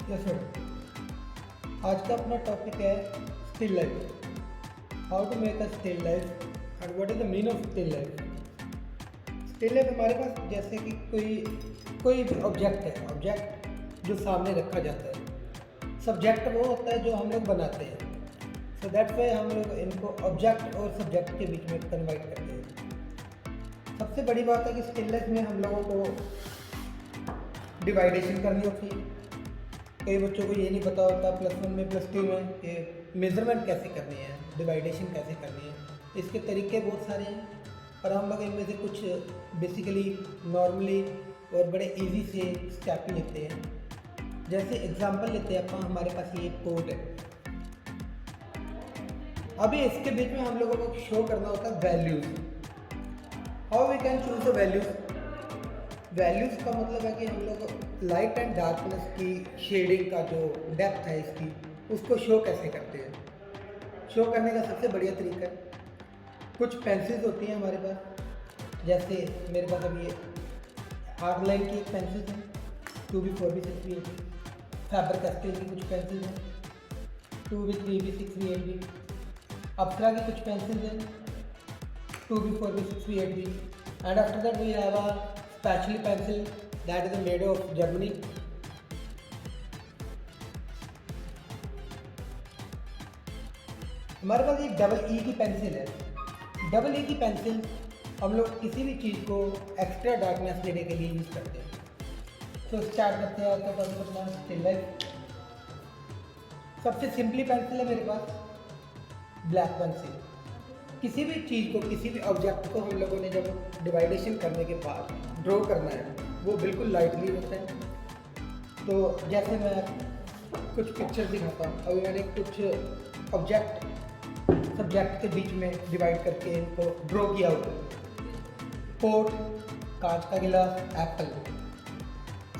Yes sir. आज का अपना टॉपिक है still life. How to make a still life and what is the mean of still life. Still life हमारे पास जैसे कि कोई भी ऑब्जेक्ट है, ऑब्जेक्ट जो सामने रखा जाता है। सब्जेक्ट वो होता है जो हम लोग बनाते हैं। सो दैट्स वाई हम लोग इनको ऑब्जेक्ट और सब्जेक्ट के बीच में कन्वर्ट करते हैं। सबसे बड़ी बात है कि स्टिल लाइफ में हम लोगों को डिवाइडेशन करनी होती है। कई बच्चों को ये नहीं पता होता +1 में +2 में कि मेज़रमेंट कैसे करनी है, डिवाइडेशन कैसे करनी है। इसके तरीके बहुत सारे हैं, पर हम लोग इनमें से कुछ बेसिकली नॉर्मली और बड़े इजी से स्टेप लेते हैं। जैसे एग्जांपल लेते हैं अपन, हमारे पास ये कोड है। अभी इसके बीच में हम लोगों को शो करना होता है values. How we can choose the values. Values का मतलब है कि हम लोग लाइट एंड डार्कनेस की शेडिंग का जो डेप्थ है इसकी, उसको शो कैसे करते हैं। शो करने का सबसे बढ़िया तरीका है, कुछ पेंसिल्स होती हैं हमारे पास। जैसे मेरे पास अभी ये आर्क लाइन की एक पेंसिल है, 2B 4B 6B 8B। Fibre castle की कुछ पेंसिल हैं, 2B 3B 6B 8B। अप्सरा की कुछ पेंसिल हैं, 2B 4B 6B 8B। And after that we have a Spatula pencil that is made of Germany. हमारे पास एक डबल ई की pencil है। डबल ई की पेंसिल हम लोग किसी भी चीज़ को एक्स्ट्रा डार्कनेस देने के लिए यूज़ करते हैं। तो स्टार्ट करते हैं आपके पास अपना स्टिल लाइफ। सबसे सिंपली पेंसिल है मेरे पास, ब्लैक पेंसिल। किसी भी चीज़ को, किसी भी ऑब्जेक्ट को हम लोगों ने जब डिवाइडेशन करने के बाद ड्रॉ करना है, वो बिल्कुल लाइटली होता है। तो जैसे मैं कुछ पिक्चर दिखाता हूँ। अभी मैंने कुछ ऑब्जेक्ट सब्जेक्ट के बीच में डिवाइड करके इनको ड्रॉ किया हुआ है। पोट, कांच का गिलास, एप्पल।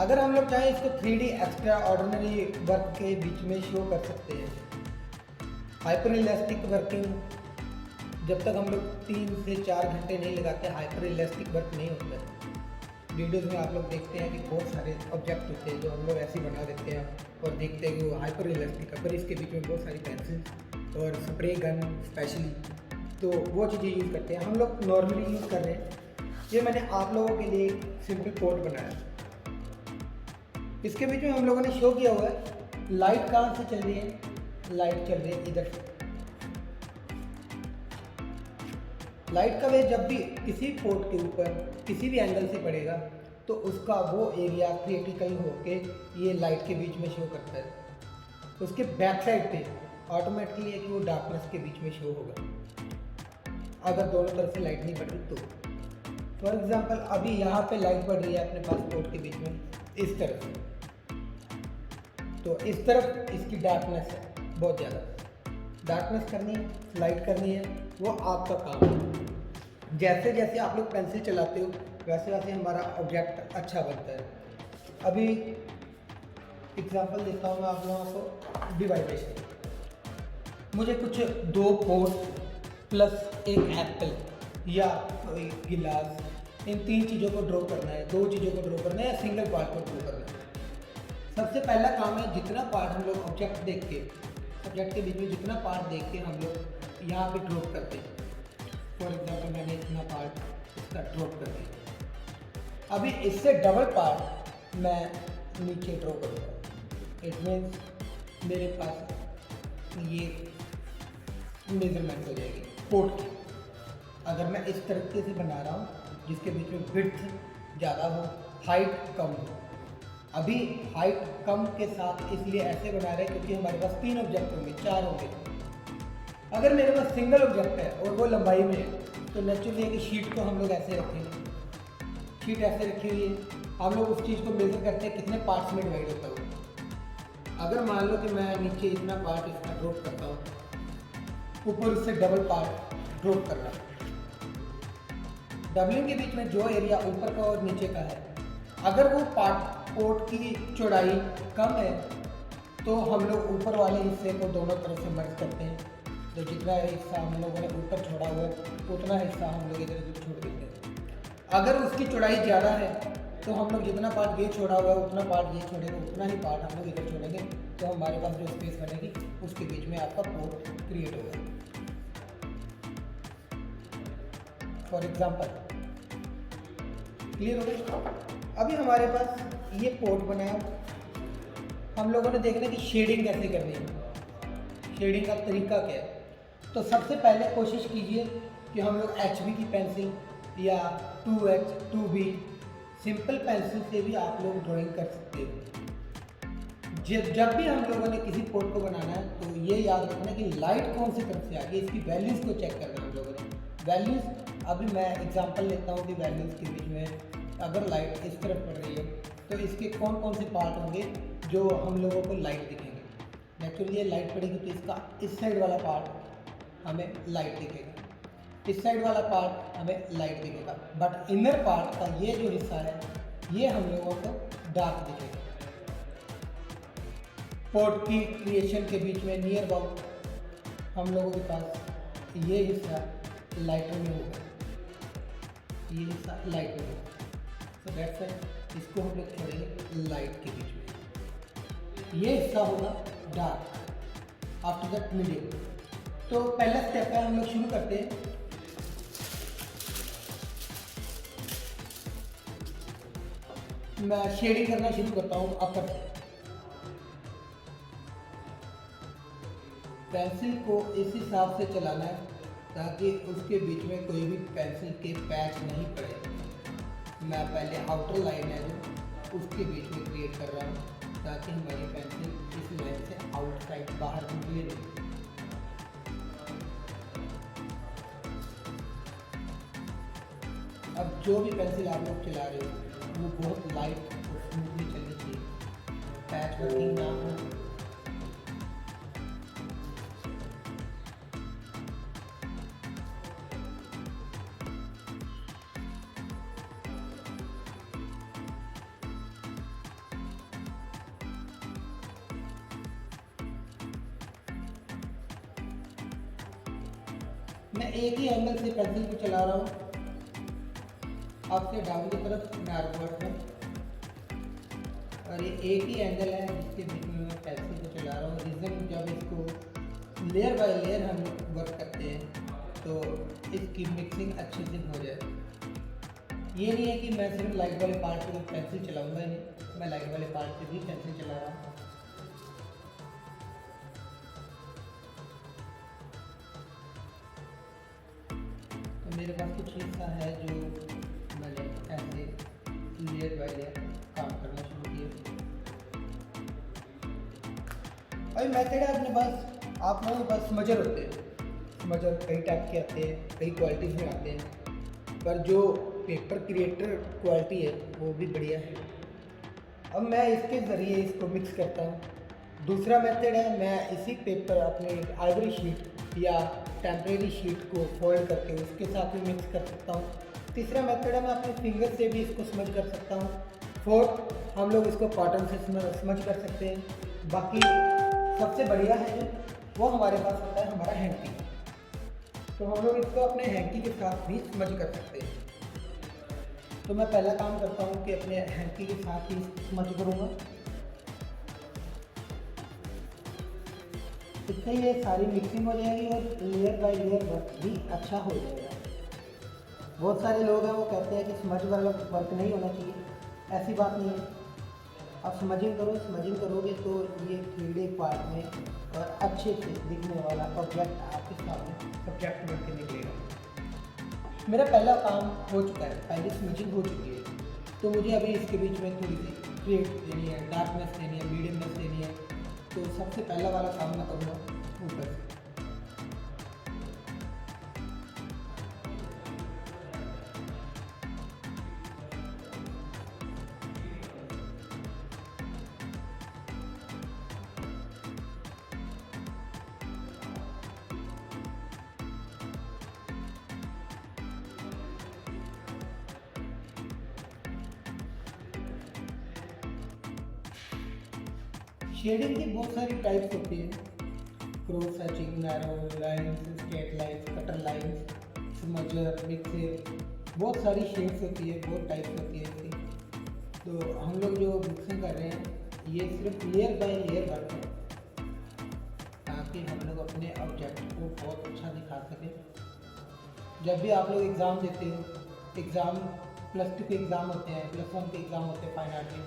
अगर हम लोग चाहें इसको 3D एक्स्ट्रा ऑर्डिनरी वर्क के बीच में शो कर सकते हैं। हाइपर रियलिस्टिक वर्किंग, जब तक हम लोग 3 से 4 घंटे नहीं लगाते, हाइपर रियलिस्टिक वर्क नहीं होता है। वीडियोज़ में आप लोग देखते हैं कि बहुत सारे ऑब्जेक्ट होते हैं जो हम लोग ऐसे ही बना देते हैं और देखते हैं कि वो हाइपर रियलिस्टिक है, पर इसके बीच में बहुत सारी पेंसिल और स्प्रे गन स्पेशली, तो वो चीज़ें यूज़ करते हैं। हम लोग नॉर्मली यूज़ कर रहे हैं। ये मैंने आप लोगों के लिए सिंपल कोड बनाया। इसके बीच में हम लोगों ने शो किया हुआ है लाइट कहाँ से चल रही है। लाइट चल रही है इधर से। लाइट का वेव जब भी किसी पोर्ट के ऊपर किसी भी एंगल से पड़ेगा तो उसका वो एरिया क्रिटिकल होके ये लाइट के बीच में शो करता है। उसके बैक साइड पे ऑटोमेटिकली है कि वो डार्कनेस के बीच में शो होगा अगर दोनों तरफ से लाइट नहीं पड़ रही तो। फॉर एग्जांपल अभी यहाँ पे लाइट पड़ रही है अपने पास पोर्ट के बीच में इस तरफ, तो इस तरफ इसकी डार्कनेस है बहुत ज़्यादा। डार्कनेस करनी है, लाइट करनी है, वो आपका काम है। जैसे जैसे आप लोग पेंसिल चलाते हो वैसे वैसे हमारा ऑब्जेक्ट अच्छा बनता है। अभी एग्जांपल देता हूँ मैं आप लोगों को डिवाइडेशन। मुझे कुछ 2 पोट प्लस एक एप्पल या कोई गिलास, इन 3 चीज़ों को ड्रॉ करना है, 2 चीज़ों को ड्रॉ करना है या सिंगल पार्ट को ड्रॉ करना है। सबसे पहला काम है जितना पार्ट हम लोग ऑब्जेक्ट देख के, सब्जेक्ट के बीच में जितना पार्ट देख के हम लोग यहाँ पे ड्रॉप करते हैं। फॉर एग्जांपल मैंने इतना पार्ट इसका ड्रॉप कर दिया। अभी इससे डबल पार्ट मैं नीचे ड्रॉ करूँगा। इट मीन्स मेरे पास ये मेजरमेंट हो जाएगी पोर्ट की। अगर मैं इस तरीके से बना रहा हूँ जिसके बीच में विड्थ ज़्यादा हो, हाइट कम हो। अभी हाइट कम के साथ इसलिए ऐसे बना रहे हैं क्योंकि हमारे पास 3 ऑब्जेक्ट होंगे, 4 होंगे। अगर मेरे पास सिंगल ऑब्जेक्ट है और वो लंबाई में है तो नेचुरली है कि शीट को हम लोग ऐसे रखेंगे। शीट ऐसे रखी हुई है, हम लोग उस चीज़ को मेजर करते हैं कितने पार्ट्स में डिवाइड होता है। अगर मान लो कि मैं नीचे इतना पार्ट इसका ड्रॉप करता हूँ, ऊपर उससे डबल पार्ट ड्रॉप कर रहा हूँ। डबलिंग के बीच में जो एरिया ऊपर का और नीचे का है, अगर वो पोर्ट की चौड़ाई कम है तो हम लोग ऊपर वाले हिस्से को दोनों तरफ से मर्ज करते हैं। तो जितना हिस्सा हम लोगों ने ऊपर छोड़ा हुआ है उतना हिस्सा हम लोग इधर उधर छोड़ देते हैं। अगर उसकी चौड़ाई ज़्यादा है तो हम लोग जितना पार्ट ये छोड़ा हुआ है उतना पार्ट ये छोड़ेंगे, उतना ही पार्ट हम लोग इधर छोड़ेंगे, तो हमारे पास जो स्पेस बनेगी उसके बीच में आपका पोर्ट क्रिएट होगा। फॉर एग्जाम्पल, क्लियर हो गया? अभी हमारे पास ये पोर्ट बना है, हम लोगों ने देखना कि शेडिंग कैसे करनी है, शेडिंग का तरीका क्या है। तो सबसे पहले कोशिश कीजिए कि हम लोग HB की पेंसिल या 2H 2B सिंपल पेंसिल से भी आप लोग ड्राइंग कर सकते हो। जब भी हम लोगों ने किसी पोर्ट को बनाना है तो ये याद रखना कि लाइट कौन सी तरफ से आ गई, इसकी वैल्यूज़ को चेक करना है हम लोगों ने। वैल्यूज़, अभी मैं एग्जांपल लेता हूँ कि वैल्यूज़ के बीच में अगर लाइट इस तरफ पड़ रही है तो इसके कौन कौन से पार्ट होंगे जो हम लोगों को लाइट दिखेंगे। नेचुरली ये लाइट पड़ेगी तो इसका इस साइड वाला पार्ट हमें लाइट दिखेगा, इस साइड वाला पार्ट हमें लाइट दिखेगा, बट इनर पार्ट का ये जो हिस्सा है ये हम लोगों को डार्क दिखेगा। पोर्ट की क्रिएशन के बीच में नियर अबाउट हम लोगों के पास ये हिस्सा लाइटर में होगा, ये हिस्सा लाइट में होगा, सो दैट्स इट। इसको हम लोग छोड़ेंगे लाइट के बीच में, ये हिस्सा होगा डार्क। After that medium. तो पहला स्टेप है, हम लोग शुरू करते हैं। मैं शेडिंग करना शुरू करता हूँ अपर से। पेंसिल को इस हिसाब से चलाना है ताकि उसके बीच में कोई भी पेंसिल के पैच नहीं पड़े। मैं पहले आउटर लाइन है जो उसके बीच में क्रिएट कर रहा हूँ ताकि हमारी पेंसिल इस लाइन से आउटसाइड बाहर निकले नहीं। अब जो भी पेंसिल आप लोग चला रहे हो वो बहुत लाइट और स्मूथली चलनी चाहिए, पैच वर्किंग ना हो। मैं एक ही एंगल से पेंसिल को चला रहा हूँ, आपसे डाउन की तरफ नार्मल में, और ये एक ही एंगल है जिसके बीच में मैं पेंसिल को चला रहा हूँ। रीज़न, जब इसको लेयर बाय लेयर हम वर्क करते हैं तो इसकी मिक्सिंग अच्छे से हो जाए। ये नहीं है कि मैं सिर्फ लाइट वाले पार्ट पे पेंसिल चलाऊंगा ही नहीं, मैं लाइट वाले पार्ट पे भी पेंसिल चला रहा हूँ। तो मेरे पास कुछ हिस्सा है जो मैंने ऐसे लेयर बाय लेयर काम करना शुरू किया। भाई मेथड है अपने पास, आप लोगों के पास स्मजर होते हैं, स्मजर कई टाइप के आते हैं, कई क्वालिटीज़ में आते हैं, पर जो पेपर क्रिएटर क्वालिटी है वो भी बढ़िया है। अब मैं इसके ज़रिए इसको मिक्स करता हूँ। दूसरा मेथड है, मैं इसी पेपर अपने आइवरी शीट या टेम्परेरी शीट को फोल्ड करके उसके साथ भी मिक्स कर सकता हूँ। तीसरा मेथड है, मैं अपने फिंगर से भी इसको स्मज कर सकता हूँ। फोर्थ, हम लोग इसको कॉटन से स्मज कर सकते हैं। बाकी सबसे बढ़िया है जो वो हमारे पास होता है हमारा हैंकी, तो हम लोग इसको अपने हैंकी के साथ भी स्मज कर सकते हैं। तो मैं पहला काम करता हूँ कि अपने हैंकी के साथ ही स्मज करूँगा, इससे ये सारी मिक्सिंग हो जाएगी और लेयर बाय लेयर वर्क भी अच्छा हो जाएगा। बहुत सारे लोग हैं वो कहते हैं कि स्मज वाला वर्क नहीं होना चाहिए, ऐसी बात नहीं है। आप स्मजिंग करो, स्मजिंग करोगे तो ये 3D पार्ट में और अच्छे से दिखने वाला ऑब्जेक्ट आपके सामने ऑब्जेक्ट बन के निकलेगा। मेरा पहला काम हो चुका है, पहली स्मजिंग हो चुकी है, तो मुझे अभी इसके बीच में थोड़ी सी क्रिएट देनी है, डार्कनेस देनी है, मीडियमनेस देनी है। तो सबसे पहला वाला काम मैं करूँगा ऊपर से। शेडिंग की बहुत सारी टाइप्स होती है, cross hatching, narrow lines, straight lines, cutter lines, smudger, mixer, बहुत सारी शेड्स होती है, बहुत टाइप्स होती है इसकी। तो हम लोग जो मिक्सिंग कर रहे हैं ये सिर्फ लेयर बाय लेयर वर्क है, ताकि हम लोग अपने ऑब्जेक्ट को बहुत अच्छा दिखा सकें। जब भी आप लोग एग्ज़ाम देते हो, एग्ज़ाम +2 के एग्ज़ाम होते हैं, +1 के एग्ज़ाम होते हैं फाइन आर्ट के,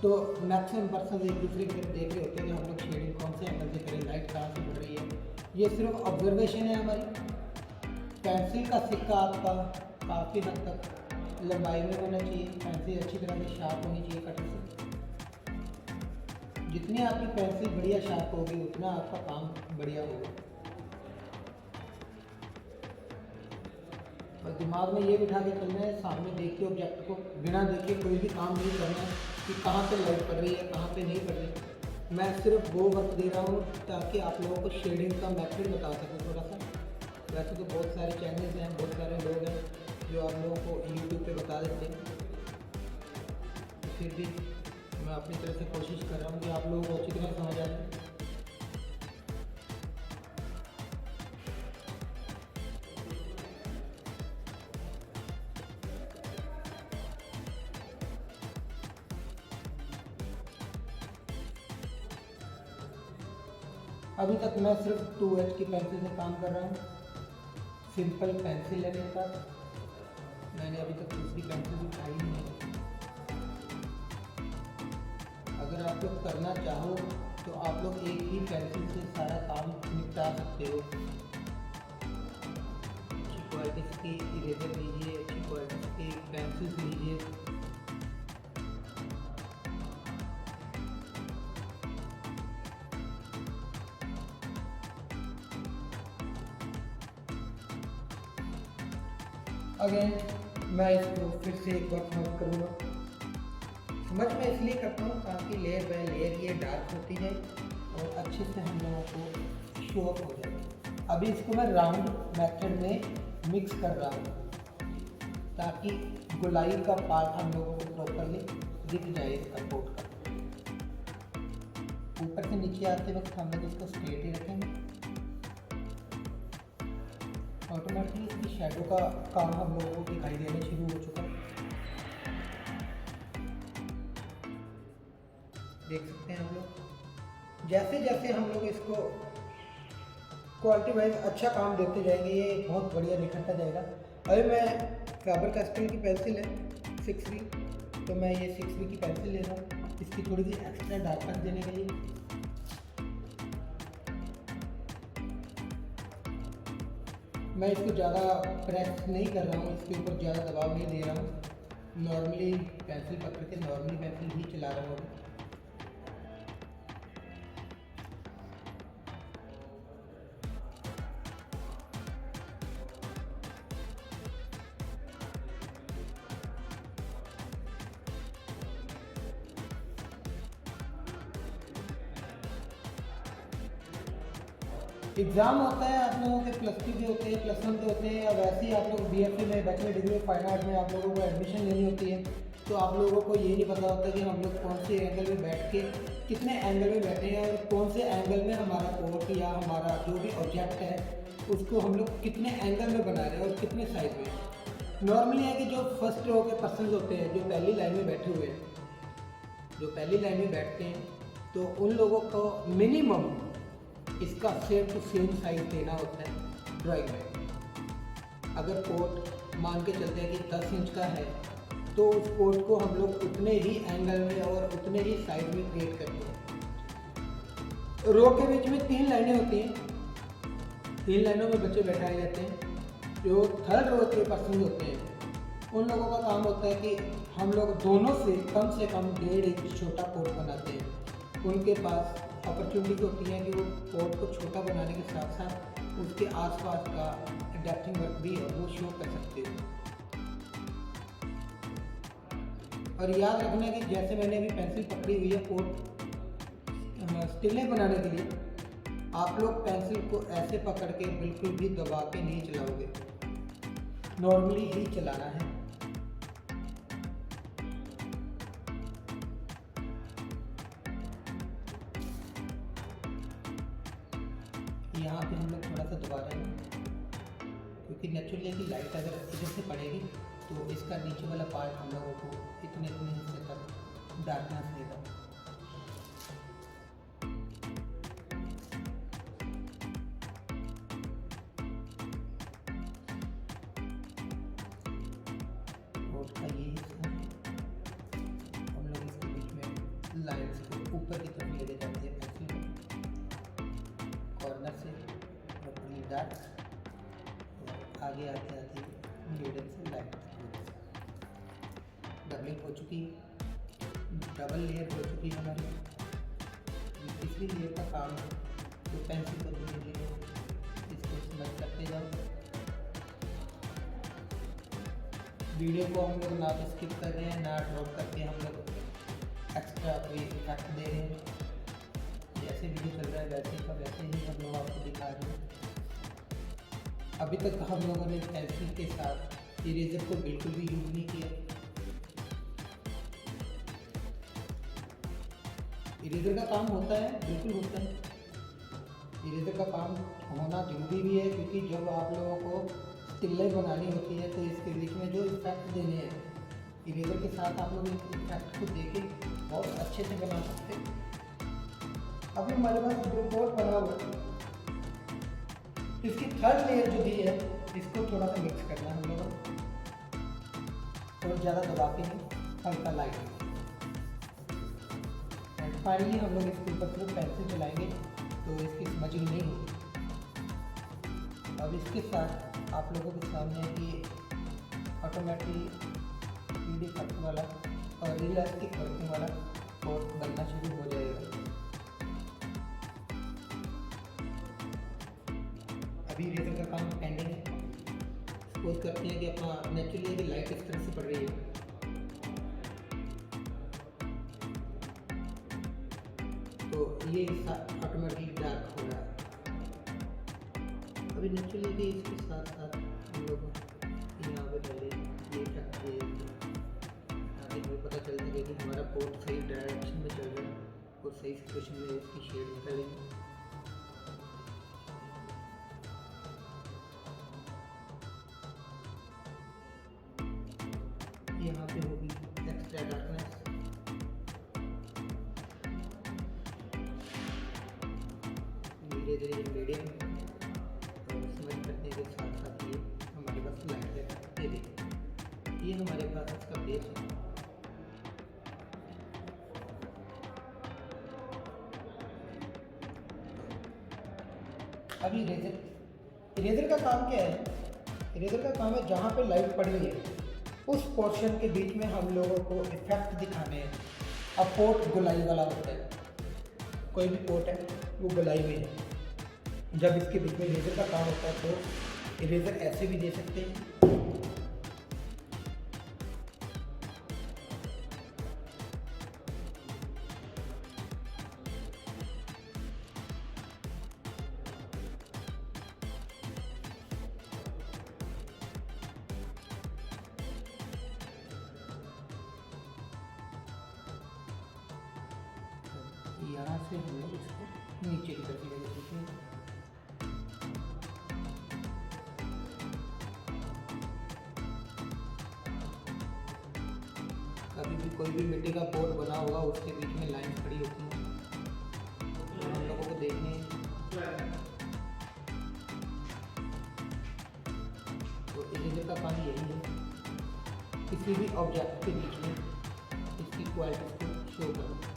तो मैक्सिमम पर्सन एक दूसरे की तरफ देख रहे होते हैं कि हम लोग शेडिंग कौन से एंगल से करें, लाइट कहाँ से पड़ रही है। ये सिर्फ ऑब्जर्वेशन है हमारी। पेंसिल का सिक्का आपका काफ़ी हद तक लंबाई में होना चाहिए, पेंसिल अच्छी तरह से शार्प होनी चाहिए कटर से। जितनी आपकी पेंसिल बढ़िया शार्प होगी उतना आपका काम बढ़िया होगा। और दिमाग में ये बिठा के चलना है, सामने देख के ऑब्जेक्ट को बिना देखे कोई भी काम नहीं करना है कि कहाँ पे लाइट पड़ रही है, कहाँ पे नहीं पड़ रही। मैं सिर्फ वो वर्क दे रहा हूँ ताकि आप लोगों को शेडिंग का मेथड बता सकूँ थोड़ा सा। वैसे तो बहुत सारे चैनल्स हैं, बहुत सारे लोग हैं जो आप लोगों को यूट्यूब पे बता देते हैं, तो फिर भी मैं अपनी तरफ से कोशिश कर रहा हूँ कि आप लोगों को अच्छी तरह समझ आ जाए। अभी तक मैं सिर्फ 2H की पेंसिल से काम कर रहा हूँ। सिंपल पेंसिल है मेरे पास, मैंने अभी तक दूसरी पेंसिल उठाई नहीं है। अगर आप लोग करना चाहो तो आप लोग एक ही पेंसिल से सारा काम निपटा सकते हो। अच्छी क्वालिटी की इरेजर लीजिए, अच्छी क्वालिटी की पेंसिल्स लीजिए। अगेन मैं इसको फिर से एक बार समझ करूँगा। समझ में इसलिए करता हूँ ताकि लेयर बाय लेयर ये डार्क होती जाए और अच्छे से हम लोगों को शो अप हो जाए। अभी इसको मैं राउंड मेथड में मिक्स कर रहा हूँ ताकि गोलाई का पार्ट हम लोगों को प्रॉपरली दिख जाए इसका कोट का। ऊपर से नीचे आते वक्त हम लोग इसको स्ट्रेट ही रखेंगे। ऑटोमेटिकली इसकी शैडो का काम हम लोगों को दिखाई देना शुरू हो चुका है। देख सकते हैं हम लोग, जैसे जैसे हम लोग इसको क्वालिटी वाइज अच्छा काम देते जाएंगे ये बहुत बढ़िया निखरता जाएगा। अभी मैं फैबर कास्टल की पेंसिल है 6B, तो मैं ये 6B की पेंसिल ले रहा हूँ इसकी थोड़ी सी एक्स्ट्रा डार्कनेस देने के लिए। मैं इसको ज़्यादा प्रेस नहीं कर रहा हूँ, इसके ऊपर ज़्यादा दबाव नहीं दे रहा हूँ। नॉर्मली पेंसिल पकड़ के नॉर्मली पेंसिल ही चला रहा हूँ। एग्ज़ाम होता है आप लोगों के +2 के होते हैं, +1 के होते हैं, या वैसे ही आप लोग BFA में बैचलर डिग्री फाइन आर्ट में आप लोगों को एडमिशन लेनी होती है, तो आप लोगों को ये नहीं पता होता कि हम लोग कौन से एंगल में बैठ के कितने एंगल में बैठे हैं और कौन से एंगल में हमारा कोट या हमारा जो भी ऑब्जेक्ट है उसको हम लोग कितने एंगल में बना रहे हैं और कितने साइज में। नॉर्मली है कि जो फर्स्ट रो के पर्सन होते हैं जो पहली लाइन में बैठे हुए हैं, जो पहली लाइन में बैठते हैं, तो उन लोगों को मिनिमम इसका सेम टू सेम साइज देना होता है ड्राइंग में। अगर कोट मान के चलते हैं कि 10 इंच का है तो उस कोट को हम लोग उतने ही एंगल में और उतने ही साइज में क्रिएट करते हैं। रो के बीच में 3 लाइनें होती हैं, 3 लाइनों में बच्चे बैठाए जाते हैं। जो थर्ड रो के पर्सन होते हैं उन लोगों का काम होता है कि हम लोग दोनों से कम 1.5 इंच छोटा कोट बनाते हैं। उनके पास अपॉर्चुनिटी होती है कि वो कोट को छोटा बनाने के साथ साथ उसके आसपास का एडेप्टिंग वर्क भी है वो शो कर सकते हो। और याद रखना कि जैसे मैंने अभी पेंसिल पकड़ी हुई है कोट स्टिलनेस बनाने के लिए, आप लोग पेंसिल को ऐसे पकड़ के बिल्कुल भी दबा के नहीं चलाओगे, नॉर्मली ही चलाना है। यहाँ पे हम लोग थोड़ा सा दबा रहे हैं क्योंकि नेचुरली की लाइट अगर इधर से पड़ेगी तो इसका नीचे वाला पार्ट हम लोगों को इतने इतने हिस्से तक डार्कनेस देगा। कोट का ये हिस्सा हम लोग इसके बीच में लाइन्स को ऊपर की तरफ ले जाते हैं पेंसिल में कॉर्नर से प्रॉपर्ली डार्क, आगे आते आते मीडियम से लाइट तक डबलिंग हो चुकी, डबल लेयर हो चुकी है हमारी। तीसरी लेयर का काम है तो पेंसिल को धीरे धीरे इसको स्मच करते जाओ। वीडियो को हम लोग ना तो स्किप कर रहे हैं ना ड्रॉप करके हम लोग एक्स्ट्रा कोई इफेक्ट दे रहे हैं। जैसे वीडियो चल रहा है वैसे का वैसे ही हम लोग आपको दिखा रहे हैं। अभी तक हम लोगों ने पेंसिल के साथ इरेजर को बिल्कुल भी यूज नहीं किया। इरेजर का काम होता है, बिल्कुल होता है। इरेजर का काम होना जरूरी भी है क्योंकि जब आप लोगों को स्टिल बनानी होती है तो इसके बीच में जो इफेक्ट देने हैं इरेजर के साथ आप लोग इस इफेक्ट को देके बहुत अच्छे से बना सकते हैं। अभी हमारे पास जो कोट बना हुआ है इसकी थर्ड लेयर जो दी है इसको थोड़ा सा मिक्स करना है हम लोगों को, और ज़्यादा दबा के नहीं, हल्का लाइट। एंड फाइनली हम लोग इसके ऊपर सिर्फ पेंसिल चलाएंगे तो इसकी स्मचिंग नहीं होगी। अब इसके साथ आप लोगों के सामने ये ऑटोमेटिकली 3D इफेक्ट वाला और रियलिस्टिक वर्किंग वाला कोट बनना शुरू हो जाएगा। अभी इरेजर का काम पेंडिंग है। सपोज करते हैं कि अपना नेचुरली की लाइट इस तरह से पड़ रही है तो ये हिस्सा ऑटोमेटिकली डार्क हो रहा है। अभी नेचुरली भी इसके साथ साथ हम लोग यहाँ पे पहले ये इफेक्ट दे ताकि हमें पता चल सके कि हमारा कोट सही डायरेक्शन में चल रहा है और सही सिचुएशन में इसकी शेड निकलेगी। यहाँ पे होगी एक्स्ट्रा डार्कनेस। धीरे धीरे मीडियम और समझ करने के साथ साथ ये हमारे पास लाइट दे देगी। ये हमारे पास इसका बेस है। अभी इरेजर का काम क्या है? इरेजर का काम है जहाँ पे लाइट पड़ रही है उस पोर्शन के बीच में हम लोगों को इफेक्ट दिखाने हैं। अब पोर्ट गोलाई वाला होता है, कोई भी पोर्ट है वो गोलाई में है। जब इसके बीच में इरेजर का काम होता है तो इरेजर ऐसे भी दे सकते हैं, यहाँ से हम लोग इसको नीचे की तरफ ले सकते हैं। कभी भी कोई भी मिट्टी का पोट बना होगा उसके बीच में लाइन खड़ी होती है तो हम लोगों को देखने तो इरेजर का काम यही है, किसी भी ऑब्जेक्ट के बीच में इसकी क्वालिटी को शो करना।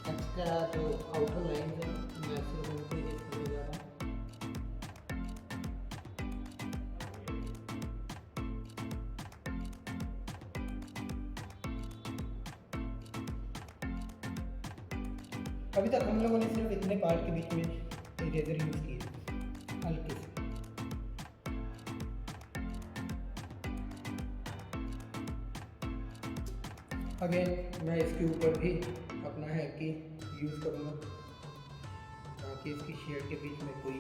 एक्स्ट्रा जो आउटर लाइन है मैं सिर्फ उनको ही करने जा रहा हूँ। अभी तक हम लोगों ने सिर्फ इतने पार्ट के बीच में इरेजर यूज किए हल्के से। अगेन मैं इसके ऊपर भी अपना है कि यूज़ करूँगा ताकि इसकी शेड के बीच में कोई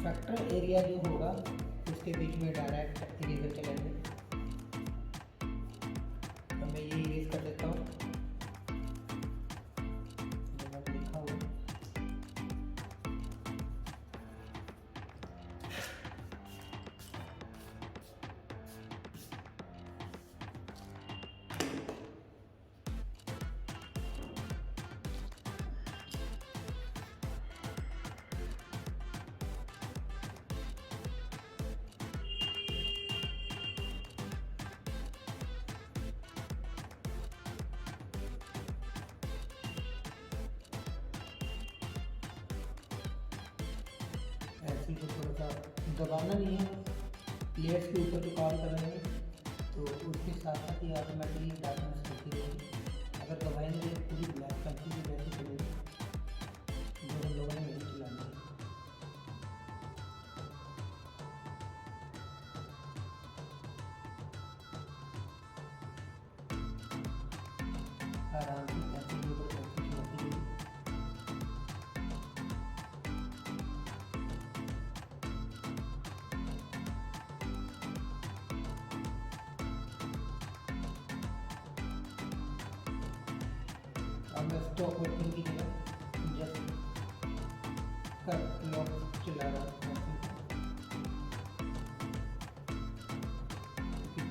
फैक्टर एरिया जो होगा इसके बीच में डायरेक्ट इरेजर चलाएंगे। तो मैं ये इरेज कर देता हूँ जो लिखा हुआ। ऐसे को थोड़ा सा दबाना नहीं है, लेयर्स के ऊपर जो काम कर रहे हैं तो उसके साथ साथ ही ऑटोमेटिकली डार्कनेस होती रहेगी। अगर दबाएंगे पूरी ब्लैक पेंसिल की वैसे चलेगी जो हम लोगों ने नहीं चलानी है। आराम से पेंसिल के ऊपर पेंसिल चलाती रहेगी। अब मैं स्टॉप वर्किंग की जगह जस्ट कट लॉक चला रहा हूँ।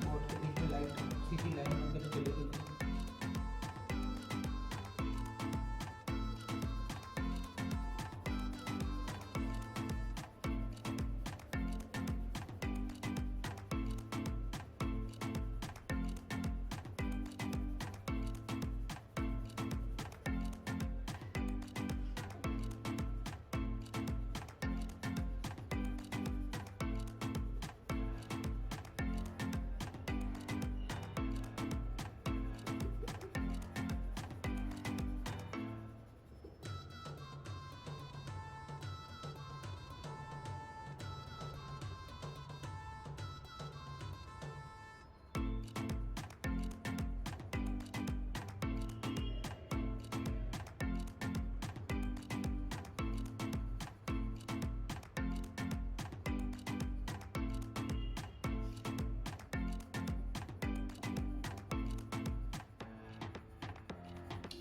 बोर्ड के बीच में लाइट सीधी लाइन होकर चलेगी।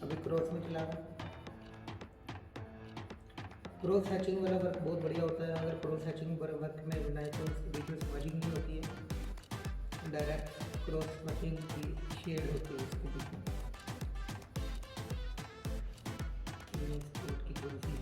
अभी क्रॉस में चला रहा हूँ। क्रॉस हैचिंग वाला वर्क बहुत बढ़िया होता है। अगर क्रॉस हैचिंग वर्क में बनाए तो उसके बीच में स्मजिंग नहीं होती है, डायरेक्ट क्रॉस स्मजिंग की शेड होती है उसके बीच में। की थोड़ी सी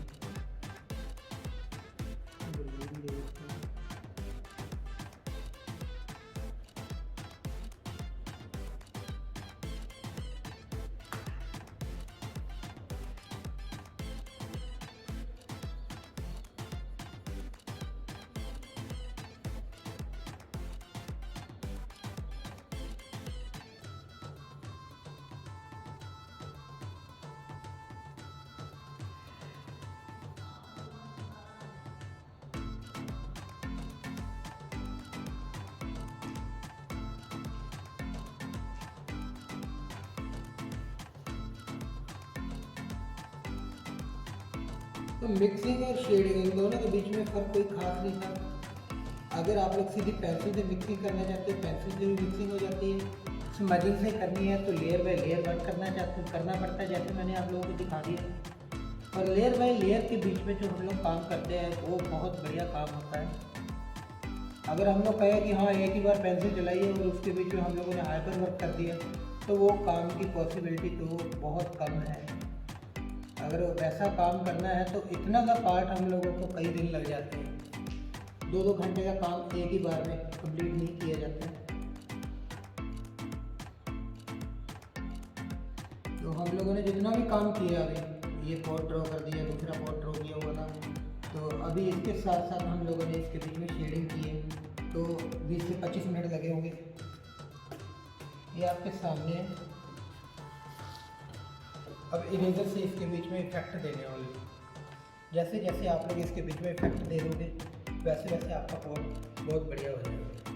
तो मिक्सिंग और शेडिंग इन दोनों के बीच में फ़र्क कोई खास नहीं था। अगर आप लोग सीधी पेंसिल से मिक्सिंग करना चाहते हैं पेंसिल से भी मिक्सिंग हो जाती है। स्मजिंग से करनी है तो लेयर बाय लेयर वर्क करना पड़ता है, जैसे मैंने आप लोगों को दिखा दिया। और लेयर बाय लेयर के बीच में जो हम लोग काम करते हैं वो बहुत बढ़िया काम होता है। अगर हम लोग कहें कि हाँ एक ही बार पेंसिल चलाइए और उसके बीच में हम लोगों ने हाइपर वर्क कर दिया तो वो काम की पॉसिबिलिटी तो बहुत कम है। अगर वैसा काम करना है तो इतना का पार्ट हम लोगों को कई दिन लग जाते हैं। 2-2 घंटे का काम एक ही बार में कंप्लीट नहीं किया जाता है। तो हम लोगों ने जितना भी काम किया, अभी ये पॉट ड्रॉ कर दिया, दूसरा पॉट ड्रॉ किया हुआ था, तो अभी इसके साथ साथ हम लोगों ने इसके बीच में शेडिंग की है, तो 20 से 25 मिनट लगे होंगे। ये आपके सामने है। अब इरेजर से इसके बीच में इफेक्ट देने वाले, जैसे जैसे आप लोग इसके बीच में इफेक्ट दे दोगे वैसे वैसे आपका पॉट बहुत बढ़िया हो जाएगा।